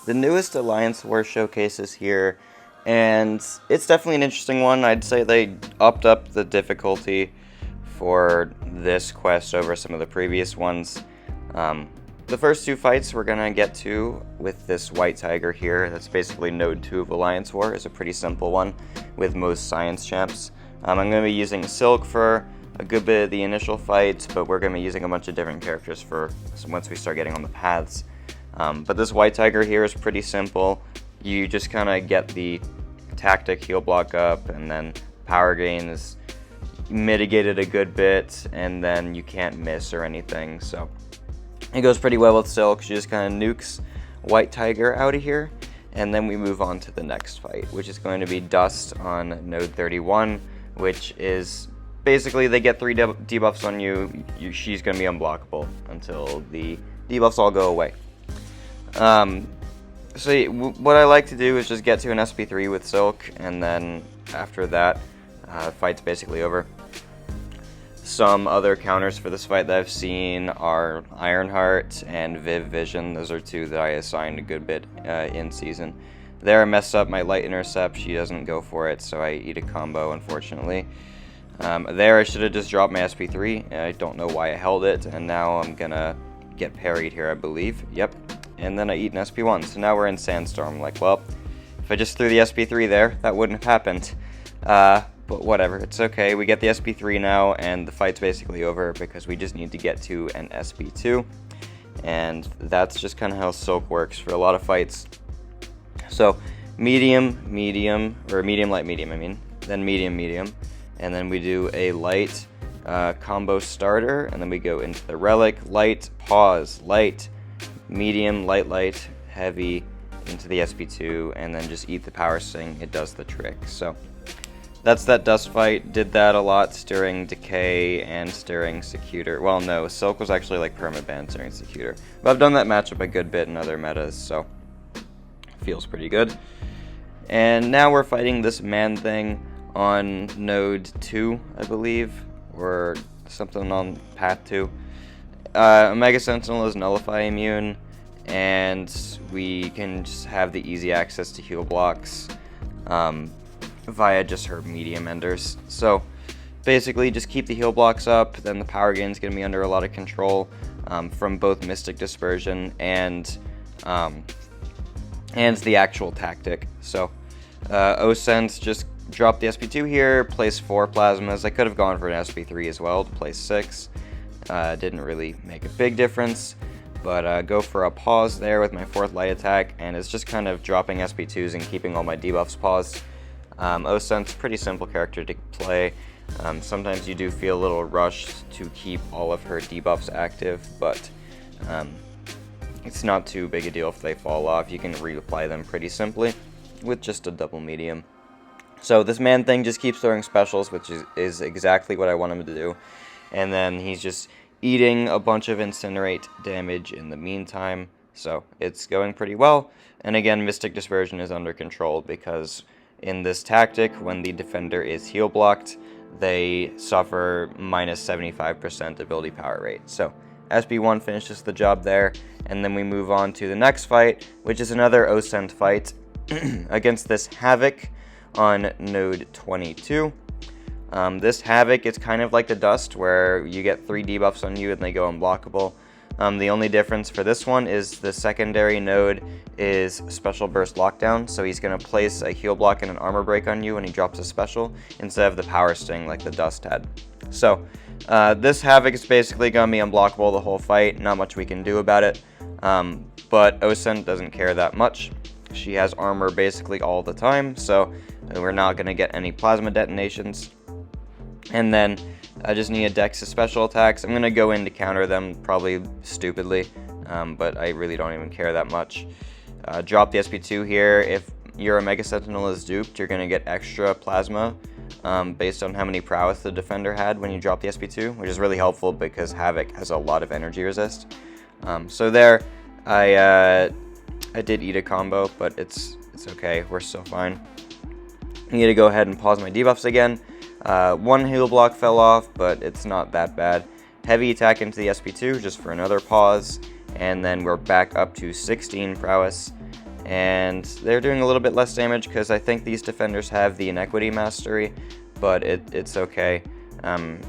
the newest Alliance War showcase is here, and it's definitely an interesting one. I'd say they upped up the difficulty for this quest over some of the previous ones. The first two fights we're gonna get to with this white tiger here, that's basically Node 2 of Alliance War, is a pretty simple one with most science champs. I'm going to be using Silk for a good bit of the initial fights, but we're going to be using a bunch of different characters for once we start getting on the paths. But this white tiger here is pretty simple. You just kind of get the tactic heal block up, and then power gain is mitigated a good bit, and then you can't miss or anything, so it goes pretty well with Silk. She just kind of nukes White Tiger out of here, and then we move on to the next fight, which is going to be Dust on Node 31, which is basically they get 3 debuffs on you. She's going to be unblockable until the debuffs all go away. What I like to do is just get to an SP3 with Silk, and then after that, fight's basically over. Some other counters for this fight that I've seen are Ironheart and Viv Vision. Those are two that I assigned a good bit in season. There I messed up my Light Intercept. She doesn't go for it, so I eat a combo, unfortunately. There I should have just dropped my SP3. I don't know why I held it, and now I'm gonna get parried here, I believe. Yep. And then I eat an SP1, so now we're in Sandstorm. Like, well, if I just threw the SP3 there, that wouldn't have happened. But whatever, it's okay. We get the SP3 now, and the fight's basically over because we just need to get to an SP2. And that's just kind of how Silk works for a lot of fights. So, medium, light, medium, I mean. Then medium, medium. And then we do a light combo starter, and then we go into the relic, light, pause, light, medium, light, heavy, into the SP2, and then just eat the power sting. It does the trick. So that's that Dust fight. Did that a lot during Decay and during Secutor. Well, no, Silk was actually like permaban during Secutor. But I've done that matchup a good bit in other metas, so feels pretty good. And now we're fighting this man thing on Node 2, I believe, or something on Path 2. Omega Sentinel is Nullify immune, and we can just have the easy access to heal blocks via just her medium enders. So basically just keep the heal blocks up, then the power gain is going to be under a lot of control from both Mystic Dispersion and the actual tactic. So Osent just dropped the SP2 here, place 4 plasmas. I could have gone for an SP3 as well to place 6. Didn't really make a big difference, but go for a pause there with my 4th light attack, and it's just kind of dropping SP2s and keeping all my debuffs paused. Osent's a pretty simple character to play. Sometimes you do feel a little rushed to keep all of her debuffs active, but it's not too big a deal if they fall off. You can reapply them pretty simply with just a double medium. So this man thing just keeps throwing specials, which is exactly what I want him to do. And then he's just eating a bunch of Incinerate damage in the meantime. So it's going pretty well. And again, Mystic Dispersion is under control because in this tactic, when the defender is heal blocked, they suffer minus 75% ability power rate. So SB1 finishes the job there, and then we move on to the next fight, which is another Osent fight against this Havok on Node 22. This Havok is kind of like the Dust, where you get 3 debuffs on you and they go unblockable. The only difference for this one is the secondary node is Special Burst Lockdown, so he's going to place a heal block and an armor break on you when he drops a special, instead of the power sting like the Dust had. So this Havok is basically going to be unblockable the whole fight, not much we can do about it, but Osent doesn't care that much. She has armor basically all the time, so we're not going to get any plasma detonations. And then I just need a dex of special attacks. I'm going to go in to counter them, probably stupidly, but I really don't even care that much. Drop the SP2 here. If your Omega Sentinel is duped, you're going to get extra plasma based on how many prowess the defender had when you drop the SP2, which is really helpful because Havok has a lot of energy resist. So there, I did eat a combo, but it's okay. We're still fine. I need to go ahead and pause my debuffs again. 1 heal block fell off, but it's not that bad. Heavy attack into the SP2 just for another pause, and then we're back up to 16 prowess. and they're doing a little bit less damage because I think these defenders have the Inequity Mastery, but it's okay.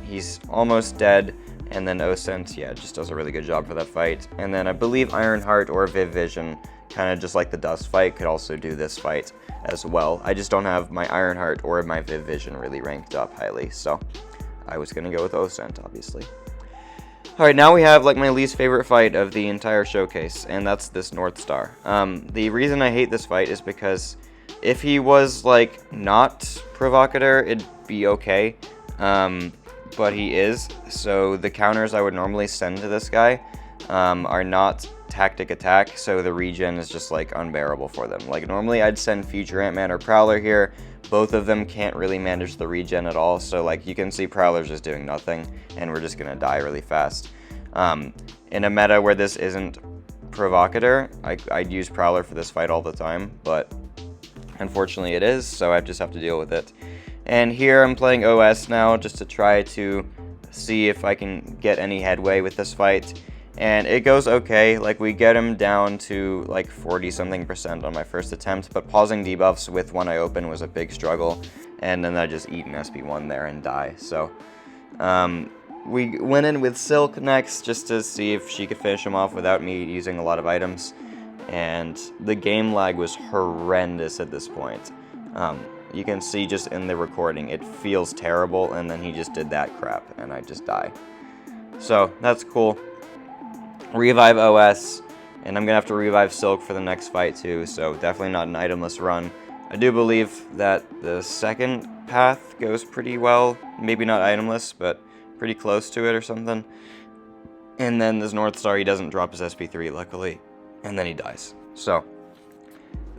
He's almost dead, and then Osent, yeah, just does a really good job for that fight. And then I believe Ironheart or Viv Vision, kind of just like the Dust fight, could also do this fight as well. I just don't have my Ironheart or my Viv Vision really ranked up highly, so I was going to go with Osent, obviously. Alright, now we have like my least favorite fight of the entire showcase, and that's this Northstar. The reason I hate this fight is because if he was like not Provocateur, it'd be okay, but he is, so the counters I would normally send to this guy are not tactic attack, so the regen is just like unbearable for them. Like normally I'd send Future Ant-Man or Prowler here. Both of them can't really manage the regen at all, so like you can see Prowler's just doing nothing, and we're just gonna die really fast. In a meta where this isn't Provocateur, I'd use Prowler for this fight all the time, but unfortunately it is, so I just have to deal with it. And here I'm playing OS now just to try to see if I can get any headway with this fight. And it goes okay, like we get him down to like 40-something% on my first attempt, but pausing debuffs with one eye open was a big struggle, and then I just eat an SP1 there and die. So we went in with Silk next just to see if she could finish him off without me using a lot of items, and the game lag was horrendous at this point. You can see just in the recording, it feels terrible, and then he just did that crap, and I just die. So that's cool. Revive OS, and I'm going to have to revive Silk for the next fight too, so definitely not an itemless run. I do believe that the second path goes pretty well, maybe not itemless, but pretty close to it or something. And then this Northstar, he doesn't drop his SP3, luckily, and then he dies. So,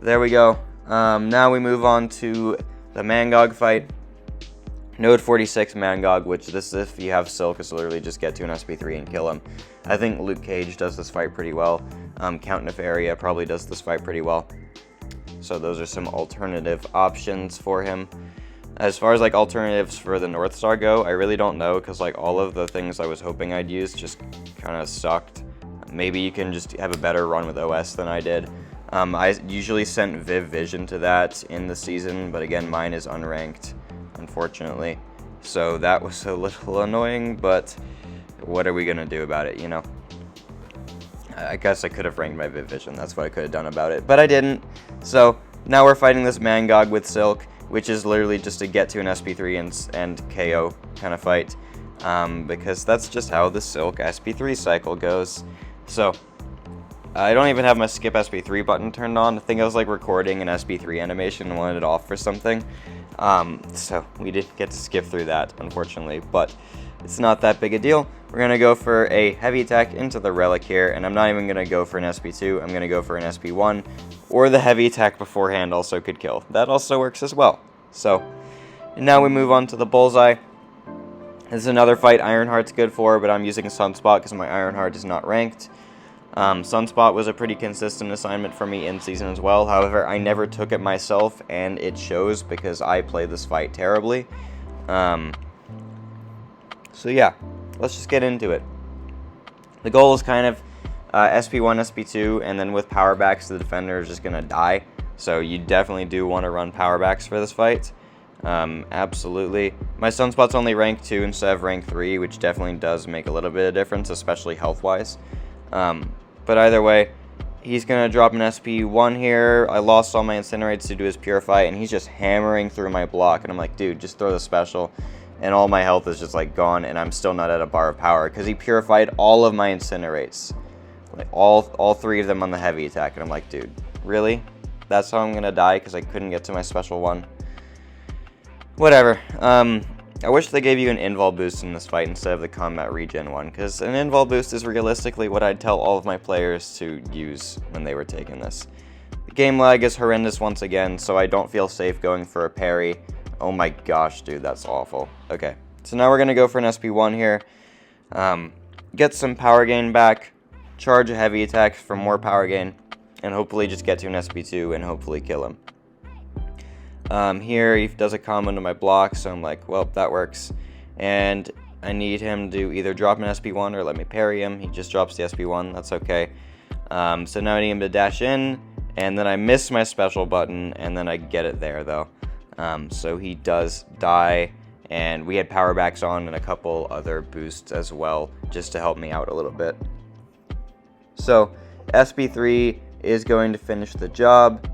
there we go. Now we move on to the Mangog fight. Node 46 Mangog, which this, if you have Silk, is literally just get to an SP3 and kill him. I think Luke Cage does this fight pretty well. Count Nefaria probably does this fight pretty well. So those are some alternative options for him. As far as like alternatives for the Northstar go, I really don't know, because like all of the things I was hoping I'd use just kind of sucked. Maybe you can just have a better run with OS than I did. I usually sent Viv Vision to that in the season, but again, mine is unranked, unfortunately. So that was a little annoying, but what are we going to do about it, you know? I guess I could have ranked my Viv Vision, that's what I could have done about it, but I didn't. So now we're fighting this Mangog with Silk, which is literally just to get to an SP3 and KO kind of fight, because that's just how the Silk SP3 cycle goes. So I don't even have my skip SP3 button turned on. I think I was like recording an SP3 animation and wanted it off for something. So we didn't get to skip through that, unfortunately, but it's not that big a deal. We're going to go for a heavy attack into the Relic here, and I'm not even going to go for an SP2. I'm going to go for an SP1, or the heavy attack beforehand also could kill. That also works as well. So, and now we move on to the Bullseye. This is another fight Ironheart's good for, but I'm using Sunspot because my Ironheart is not ranked. Sunspot was a pretty consistent assignment for me in season as well. However, I never took it myself, and it shows because I played this fight terribly. So yeah, let's just get into it. The goal is kind of SP1, SP2, and then with power backs, the defender is just going to die. So you definitely do want to run power backs for this fight. Absolutely. My Sunspot's only rank 2 instead of rank 3, which definitely does make a little bit of difference, especially health-wise. But either way, he's going to drop an SP1 here. I lost all my Incinerates to do his Purify, and he's just hammering through my block. And I'm like, dude, just throw the special. And all my health is just like gone, and I'm still not at a bar of power because he purified all of my Incinerates. Like all 3 of them on the heavy attack. And I'm like, dude, really? That's how I'm going to die because I couldn't get to my special one? Whatever. I wish they gave you an invul boost in this fight instead of the combat regen one, because an invul boost is realistically what I'd tell all of my players to use when they were taking this. The game lag is horrendous once again, so I don't feel safe going for a parry. Oh my gosh, dude, that's awful. Okay, so now we're going to go for an SP1 here. Get some power gain back, charge a heavy attack for more power gain, and hopefully just get to an SP2 and hopefully kill him. Here he does a combo to my block, so I'm like, well, that works. And I need him to either drop an SP1 or let me parry him. He just drops the SP1, that's okay. So now I need him to dash in, and then I miss my special button, and then I get it there, though. So he does die, and we had power backs on and a couple other boosts as well, just to help me out a little bit. So SB3 is going to finish the job,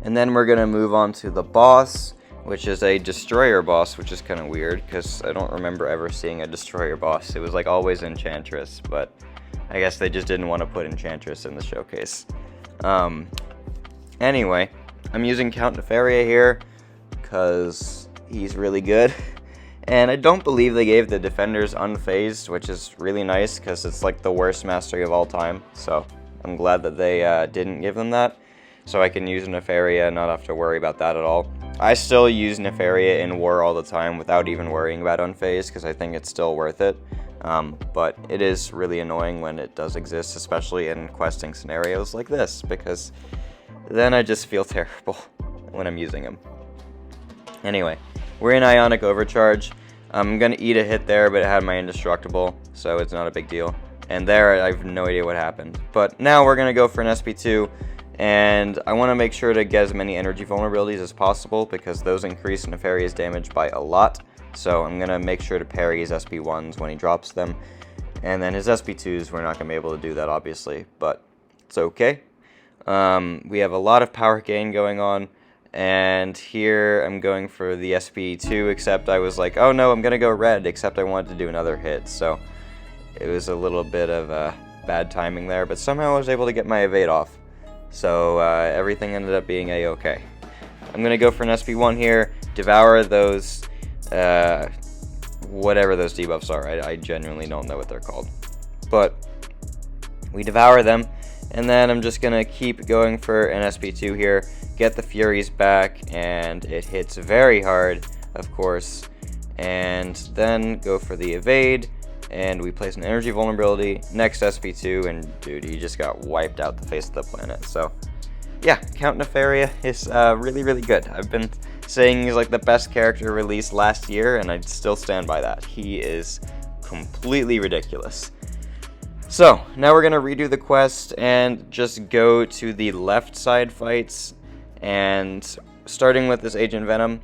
and then we're going to move on to the boss, which is a destroyer boss, which is kind of weird, because I don't remember ever seeing a destroyer boss. It was like always Enchantress, but I guess they just didn't want to put Enchantress in the showcase. Anyway, I'm using Count Nefaria here, because he's really good. And I don't believe they gave the defenders unfazed, which is really nice, because it's like the worst mastery of all time. So I'm glad that they didn't give them that, so I can use Nefaria and not have to worry about that at all. I still use Nefaria in war all the time without even worrying about unfazed, because I think it's still worth it. But it is really annoying when it does exist, especially in questing scenarios like this, because then I just feel terrible when I'm using him. Anyway, we're in Ionic Overcharge. I'm going to eat a hit there, but it had my indestructible, so it's not a big deal. And there, I have no idea what happened. But now we're going to go for an SP2, and I want to make sure to get as many energy vulnerabilities as possible, because those increase Nefaria's damage by a lot. So I'm going to make sure to parry his SP1s when he drops them. And then his SP2s, we're not going to be able to do that, obviously, but it's okay. We have a lot of power gain going on. And here I'm going for the SP2, except I was like, oh no, I'm going to go red, except I wanted to do another hit. So it was a little bit of bad timing there, but somehow I was able to get my evade off. So everything ended up being a-okay. I'm going to go for an SP1 here, devour those, whatever those debuffs are. I genuinely don't know what they're called. But we devour them, and then I'm just going to keep going for an SP2 here, get the Furies back, and it hits very hard, of course, and then go for the evade, and we place an energy vulnerability, next SP2, and dude, he just got wiped out the face of the planet. So yeah, Count Nefaria is really, really good. I've been saying he's like the best character released last year, and I still stand by that. He is completely ridiculous. So now we're going to redo the quest and just go to the left side fights. And starting with this Agent Venom,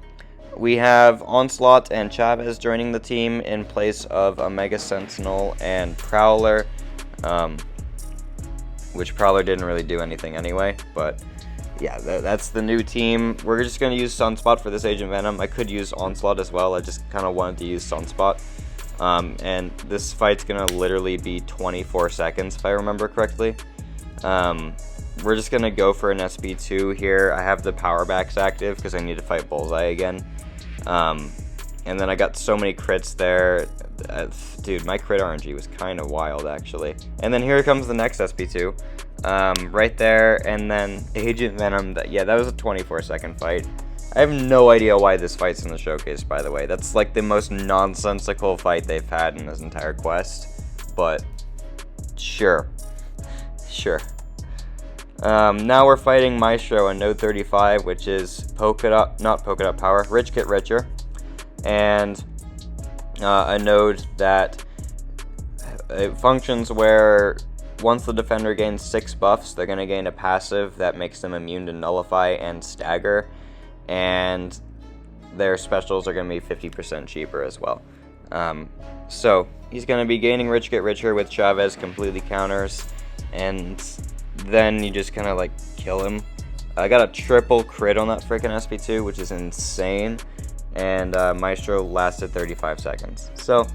we have Onslaught and Chavez joining the team in place of Omega Sentinel and Prowler, which Prowler didn't really do anything anyway, but yeah, that's the new team. We're just going to use Sunspot for this Agent Venom. I could use Onslaught as well, I just kind of wanted to use Sunspot. And this fight's going to literally be 24 seconds if I remember correctly. We're just going to go for an SP2 here. I have the power backs active because I need to fight Bullseye again. And then I got so many crits there. Dude, my crit RNG was kind of wild, actually. And then here comes the next SP2. Right there, and then Agent Venom. That was a 24-second fight. I have no idea why this fight's in the showcase, by the way. That's like the most nonsensical fight they've had in this entire quest. But sure. Now we're fighting Maestro and Node 35, which is not Polka Dot Power, Rich Get Richer, and a node that it functions where once the defender gains 6 buffs, they're going to gain a passive that makes them immune to Nullify and Stagger, and their specials are going to be 50% cheaper as well. So he's going to be gaining Rich Get Richer with Chavez completely counters, and then you just kind of like kill him. I got a triple crit on that freaking SP2, which is insane, and Maestro lasted 35 seconds. So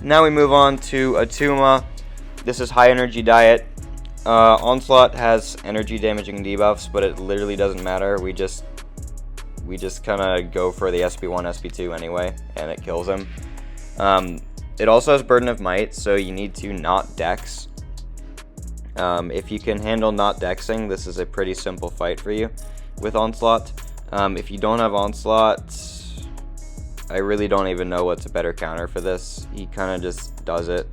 now we move on to Attuma. This is high energy diet. Onslaught has energy damaging debuffs, but it literally doesn't matter. We just kind of go for the SP1, SP2 anyway, and it kills him. It also has Burden of Might, so you need to not dex. If you can handle not dexing, this is a pretty simple fight for you with Onslaught. If you don't have Onslaught, I really don't even know what's a better counter for this. He kind of just does it.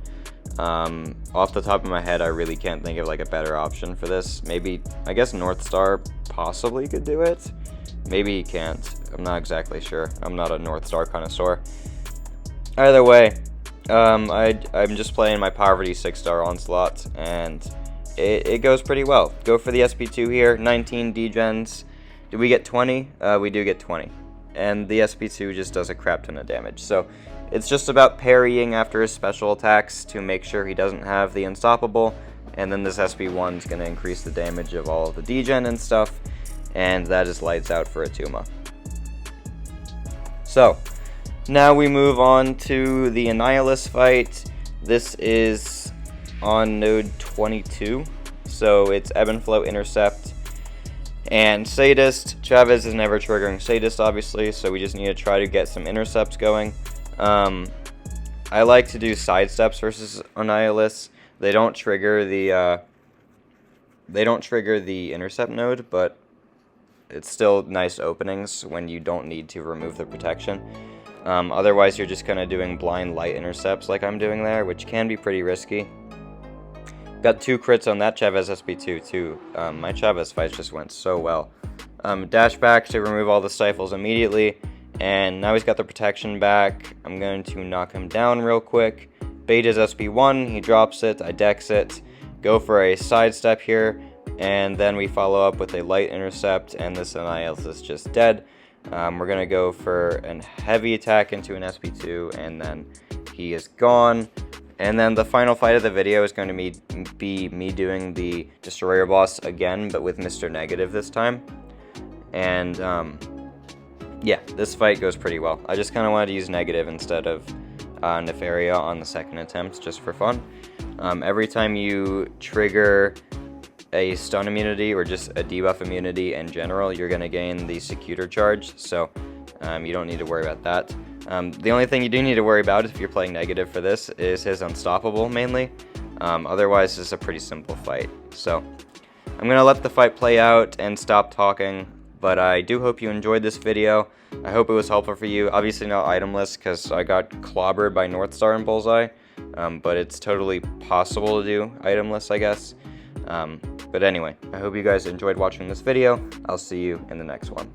Off the top of my head, I really can't think of like a better option for this. Maybe, I guess Northstar possibly could do it. Maybe he can't. I'm not exactly sure. I'm not a Northstar connoisseur. Either way, I'm just playing my Poverty 6-star Onslaught, and it goes pretty well. Go for the SP2 here, 19 degens. Do we get 20? We do get 20. And the SP2 just does a crap ton of damage. So it's just about parrying after his special attacks to make sure he doesn't have the unstoppable. And then this SP1 is going to increase the damage of all of the degen and stuff. And that is lights out for Attuma. So now we move on to the Annihilus fight. This is on node 22. So it's Ebb and Flow Intercept and Sadist. Chavez is never triggering Sadist, obviously, so we just need to try to get some intercepts going. I like to do sidesteps versus Annihilus. They don't trigger the intercept node, but it's still nice openings when you don't need to remove the protection. Otherwise, you're just kind of doing blind light intercepts like I'm doing there, which can be pretty risky. Got 2 crits on that Chavez SP2 too. My Chavez fights just went so well. Dash back to remove all the stifles immediately, and now he's got the protection back. I'm going to knock him down real quick. Bait his SP1, he drops it, I dex it. Go for a sidestep here, and then we follow up with a light intercept, and this Annihilus is just dead. We're going to go for a heavy attack into an SP2, and then he is gone. And then the final fight of the video is going to be me doing the Destroyer boss again, but with Mr. Negative this time. And yeah, this fight goes pretty well. I just kind of wanted to use Negative instead of Nefaria on the second attempt, just for fun. Every time you trigger a stun immunity or just a debuff immunity in general, you're going to gain the Secutor charge, so you don't need to worry about that. The only thing you do need to worry about if you're playing Negative for this is his Unstoppable mainly. Otherwise, it's a pretty simple fight. So I'm going to let the fight play out and stop talking, but I do hope you enjoyed this video. I hope it was helpful for you. Obviously not itemless because I got clobbered by Northstar and Bullseye, but it's totally possible to do itemless, I guess. But anyway, I hope you guys enjoyed watching this video. I'll see you in the next one.